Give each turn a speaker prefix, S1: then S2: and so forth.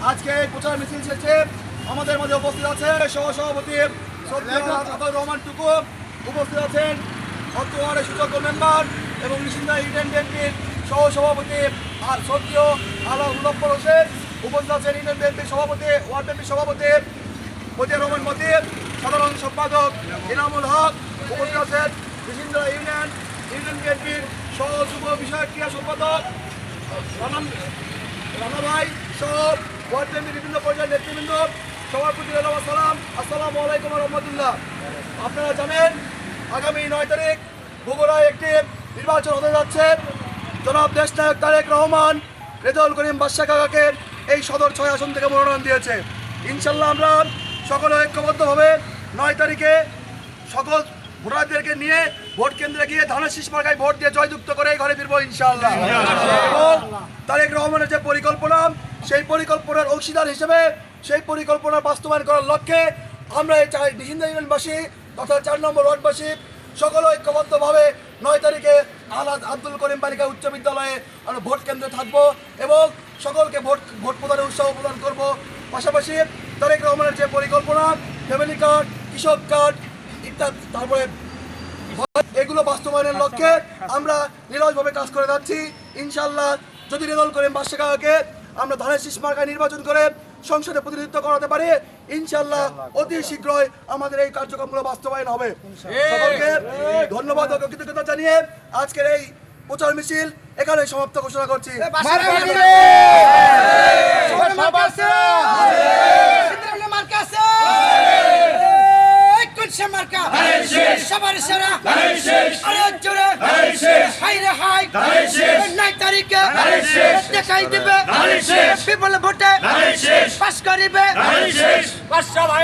S1: আজকে এই প্রচার মিছিল শেষে আমাদের মাঝে উপস্থিত আছে সহসভাপতি রহমান টুকু, উপস্থিত আছেন বর্তমানে সুযোগ্য মেম্বার এবং নিশিন্দা ইউনিয়ন বিএনপির সহসভাপতি আর সত্য আলা মুজফ্ফর হোসেন, উপস্থিত আছেন ইউনিয়ন বিএনপির সভাপতি, ওয়ার্ড বিএনপির সভাপতি মতিউর রহমান মতির, সাধারণ সম্পাদক ইনামুল হক, উপস্থিত আছেন নিশিন্দা ইউনিয়ন বিএনপির সহ যুব বিষয়ক ক্রীড়া সম্পাদক রানা ভাই সহ ওয়ার্ড বিএনপির বিভিন্ন পর্যায়ের নেতৃবৃন্দ, সবার প্রতি সালাম, আসসালামু আলাইকুম রহমতুল্লাহ। আপনারা জানেন আগামী 9 তারিখ বগুড়ায় একটি নির্বাচন হতে যাচ্ছে। জনাব দেশনায়ক তারেক রহমান রেজাউল করিম বাদশা কাকাকে এই সদর 6 আসন থেকে মনোনয়ন দিয়েছে। ইনশাল্লাহ আমরা সকলে ঐক্যবদ্ধভাবে 9 তারিখে সকল ভোটারদেরকে নিয়ে ভোট কেন্দ্রে গিয়ে ধানের শীষ মার্কায় ভোট দিয়ে জয়যুক্ত করে ঘরে ফিরবো ইনশাআল্লাহ। এবং তারেক রহমানের যে পরিকল্পনা, সেই পরিকল্পনার অংশীদার হিসেবে সেই পরিকল্পনা বাস্তবায়ন করার লক্ষ্যে আমরা এই নিশিন্দা ইউনিয়নবাসী তথা 4 নম্বর ওয়ার্ডবাসী সকল ঐক্যবদ্ধভাবে 9 তারিখে আলাদ আব্দুল করিম বালিকা উচ্চ বিদ্যালয়ে আমরা ভোট কেন্দ্রে থাকবো এবং সকলকে ভোট প্রদানে উৎসাহ প্রদান করব। পাশাপাশি তারেক রহমানের যে পরিকল্পনা, ফ্যামিলি কার্ড, কৃষক কার্ড ইত্যাদি, তারপরে এগুলো বাস্তবায়নের লক্ষ্যে আমরা নিরলসভাবে কাজ করে যাচ্ছি। ইনশাল্লাহ যদি রেজাউল করিম বাদশা কাকাকে আমরা ধানের শীষ মার্কায় নির্বাচন করে সংসদে প্রতিনিধিত্ব করাতে পারি, ইনশাল্লাহ অতি শীঘ্রই আমাদের এই কার্যক্রমগুলো বাস্তবায়ন হবে। সকলকে ধন্যবাদ ও কৃতজ্ঞতা জানিয়ে আজকের এই প্রচার মিছিল এখানে সমাপ্ত ঘোষণা করছি।
S2: দেখাই দিবে বিপুল ভোটে পাস করিবে।